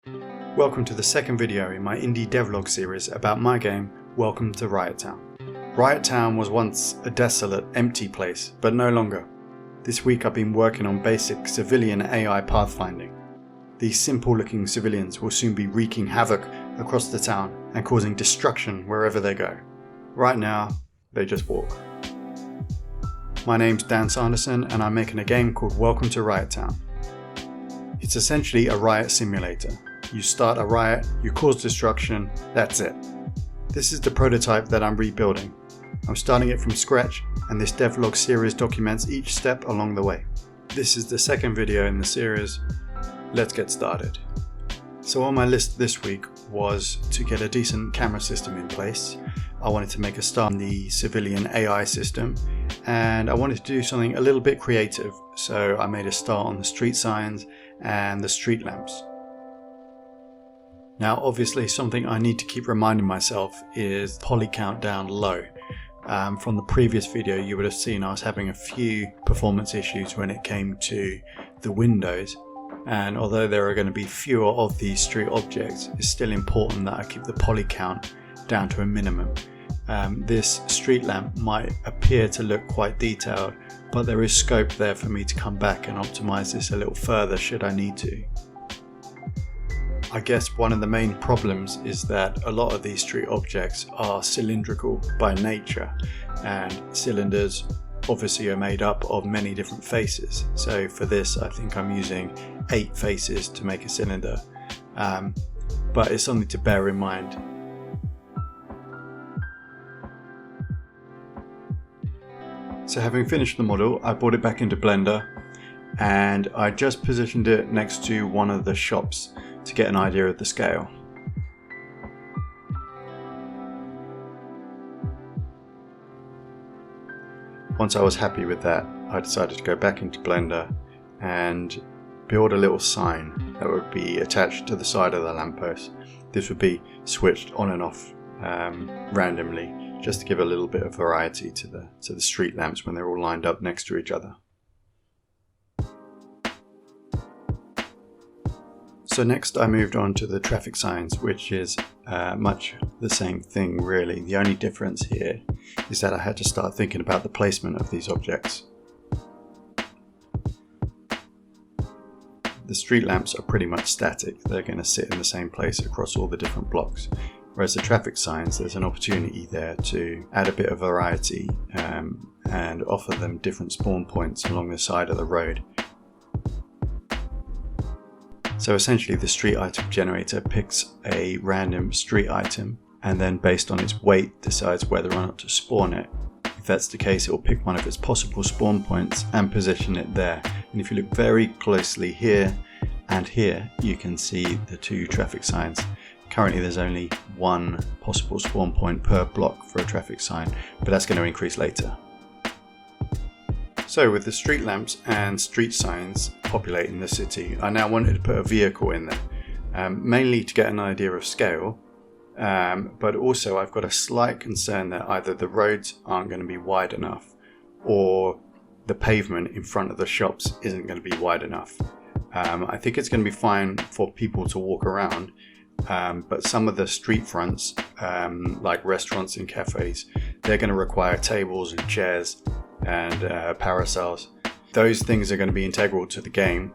Welcome to the second video in my indie devlog series about my game, Welcome to Riot Town. Riot Town was once a desolate, empty place, but no longer. This week I've been working on basic civilian AI pathfinding. These simple looking civilians will soon be wreaking havoc across the town and causing destruction wherever they go. Right now, they just walk. My name's Dan Sanderson and I'm making a game called Welcome to Riot Town. It's essentially a riot simulator. You start a riot, you cause destruction, that's it. This is the prototype that I'm rebuilding. I'm starting it from scratch and this devlog series documents each step along the way. This is the second video in the series. Let's get started. So on my list this week was to get a decent camera system in place. I wanted to make a start on the civilian AI system and I wanted to do something a little bit creative. So I made a start on the street signs and the street lamps. Now obviously something I need to keep reminding myself is poly count down low. From the previous video you would have seen I was having a few performance issues when it came to the windows, and although there are going to be fewer of these street objects, it's still important that I keep the poly count down to a minimum. This street lamp might appear to look quite detailed, but there is scope there for me to come back and optimize this a little further should I need to. I guess one of the main problems is that a lot of these street objects are cylindrical by nature, and cylinders obviously are made up of many different faces. So for this I think I'm using 8 faces to make a cylinder, but it's something to bear in mind. So having finished the model, I brought it back into Blender and I just positioned it next to one of the shops to get an idea of the scale. Once I was happy with that, I decided to go back into Blender and build a little sign that would be attached to the side of the lamppost. This would be switched on and off randomly, just to give a little bit of variety to the street lamps when they're all lined up next to each other. So next I moved on to the traffic signs, which is much the same thing really. The only difference here is that I had to start thinking about the placement of these objects. The street lamps are pretty much static. They're going to sit in the same place across all the different blocks. Whereas the traffic signs, there's an opportunity there to add a bit of variety and offer them different spawn points along the side of the road. So essentially the street item generator picks a random street item and then based on its weight decides whether or not to spawn it. If that's the case, it will pick one of its possible spawn points and position it there. And if you look very closely here and here, you can see the 2 traffic signs. Currently there's only 1 possible spawn point per block for a traffic sign, but that's going to increase later. So with the street lamps and street signs populating the city, I now wanted to put a vehicle in there, mainly to get an idea of scale, but also I've got a slight concern that either the roads aren't going to be wide enough or the pavement in front of the shops isn't going to be wide enough. I think it's going to be fine for people to walk around, but some of the street fronts, like restaurants and cafes, they're going to require tables and chairs and parasols. Those things are going to be integral to the game,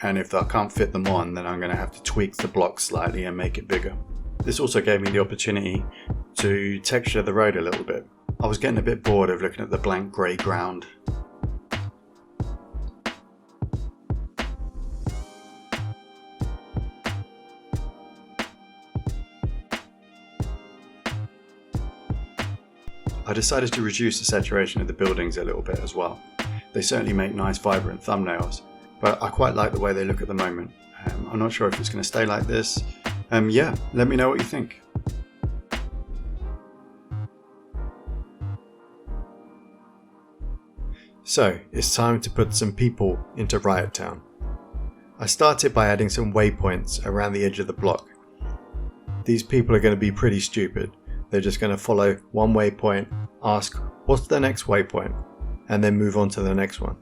and if I can't fit them on, then I'm going to have to tweak the block slightly and make it bigger. This also gave me the opportunity to texture the road a little bit. I was getting a bit bored of looking at the blank grey ground. I decided to reduce the saturation of the buildings a little bit as well. They certainly make nice vibrant thumbnails, but I quite like the way they look at the moment. I'm not sure if it's going to stay like this. Yeah, let me know what you think. So, it's time to put some people into Riot Town. I started by adding some waypoints around the edge of the block. These people are going to be pretty stupid. They're just going to follow one waypoint, ask what's the next waypoint, and then move on to the next one.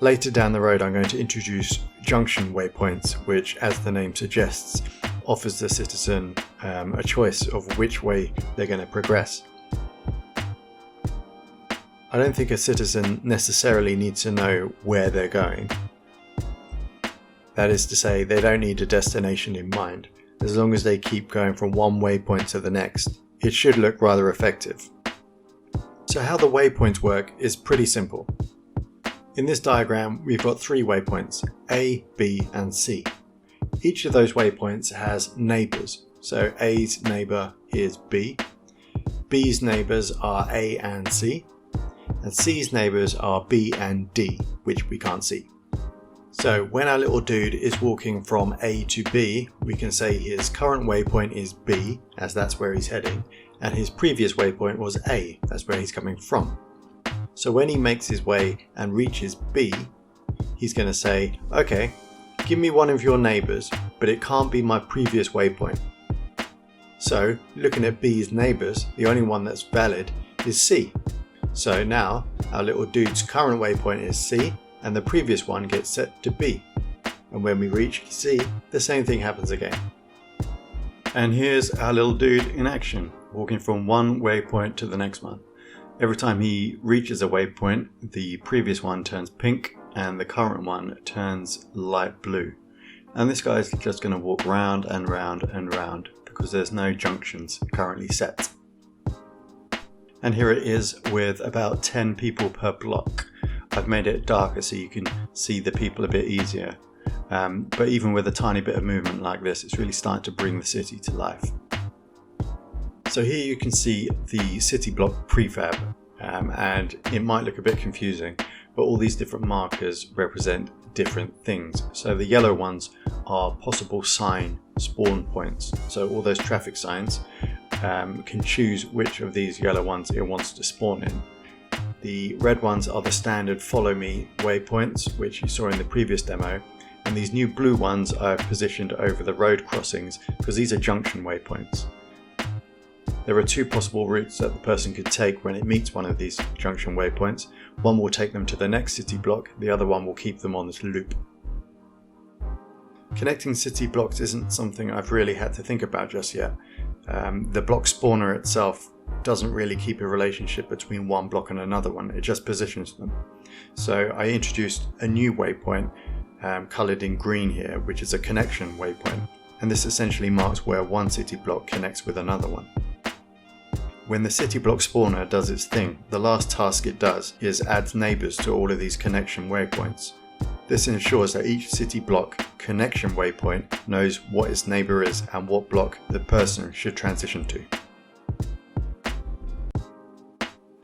Later down the road I'm going to introduce junction waypoints, which, as the name suggests, offers the citizen a choice of which way they're going to progress. I don't think a citizen necessarily needs to know where they're going. That is to say, they don't need a destination in mind. As long as they keep going from one waypoint to the next, it should look rather effective. So how the waypoints work is pretty simple. In this diagram, we've got 3 waypoints, A, B and C. Each of those waypoints has neighbours, so A's neighbour is B, B's neighbours are A and C, and C's neighbours are B and D, which we can't see. So when our little dude is walking from A to B, we can say his current waypoint is B, as that's where he's heading, and his previous waypoint was A, that's where he's coming from. So when he makes his way and reaches B, he's going to say, okay, give me one of your neighbours, but it can't be my previous waypoint. So looking at B's neighbours, the only one that's valid is C. So now our little dude's current waypoint is C, and the previous one gets set to B. And when we reach C, the same thing happens again. And here's our little dude in action, walking from one waypoint to the next one. Every time he reaches a waypoint, the previous one turns pink and the current one turns light blue. And this guy's just going to walk round and round and round because there's no junctions currently set. And here it is with about 10 people per block. I've made it darker so you can see the people a bit easier. But even with a tiny bit of movement like this, it's really starting to bring the city to life. So here you can see the city block prefab, and it might look a bit confusing, but all these different markers represent different things. So the yellow ones are possible sign spawn points. So all those traffic signs can choose which of these yellow ones it wants to spawn in. The red ones are the standard follow me waypoints, which you saw in the previous demo, and these new blue ones are positioned over the road crossings because these are junction waypoints. There are 2 possible routes that the person could take when it meets one of these junction waypoints. One will take them to the next city block, the other one will keep them on this loop. Connecting city blocks isn't something I've really had to think about just yet. The block spawner itself doesn't really keep a relationship between one block and another one, it just positions them. So I introduced a new waypoint coloured in green here, which is a connection waypoint, and this essentially marks where one city block connects with another one. When the city block spawner does its thing, the last task it does is adds neighbours to all of these connection waypoints. This ensures that each city block connection waypoint knows what its neighbour is and what block the person should transition to.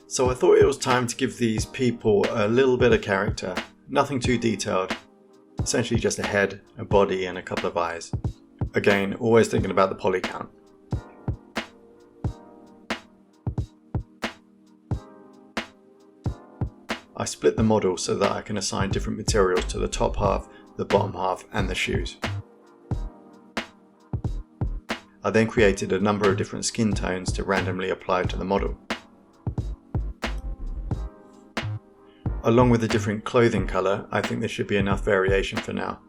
So I thought it was time to give these people a little bit of character, nothing too detailed, essentially just a head, a body and a couple of eyes. Again, always thinking about the poly count. I split the model so that I can assign different materials to the top half, the bottom half and the shoes. I then created a number of different skin tones to randomly apply to the model. Along with the different clothing colour, I think there should be enough variation for now.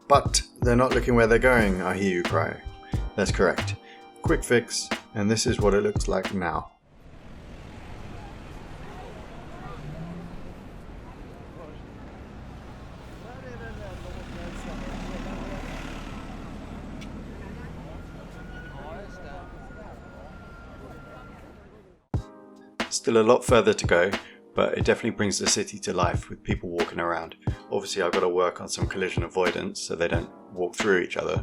But they're not looking where they're going, I hear you cry. That's correct. Quick fix, and this is what it looks like now. Still a lot further to go, but it definitely brings the city to life with people walking around. Obviously I've got to work on some collision avoidance so they don't walk through each other.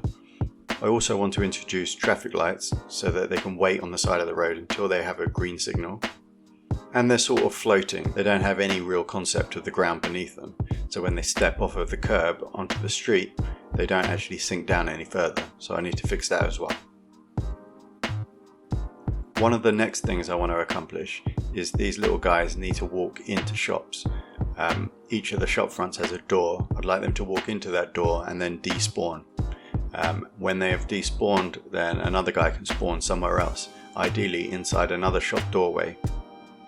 I also want to introduce traffic lights so that they can wait on the side of the road until they have a green signal. And they're sort of floating, they don't have any real concept of the ground beneath them, so when they step off of the curb onto the street they don't actually sink down any further, so I need to fix that as well. One of the next things I want to accomplish is these little guys need to walk into shops. Each of the shop fronts has a door. I'd like them to walk into that door and then despawn. When they have despawned, then another guy can spawn somewhere else, ideally inside another shop doorway.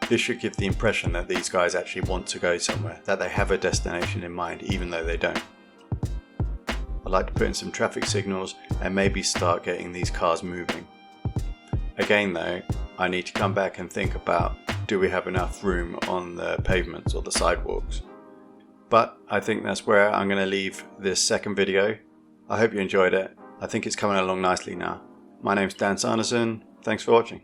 This should give the impression that these guys actually want to go somewhere, that they have a destination in mind even though they don't. I'd like to put in some traffic signals and maybe start getting these cars moving. Again though, I need to come back and think about, do we have enough room on the pavements or the sidewalks? But I think that's where I'm going to leave this second video. I hope you enjoyed it. I think it's coming along nicely now. My name's Dan Sanderson. Thanks for watching.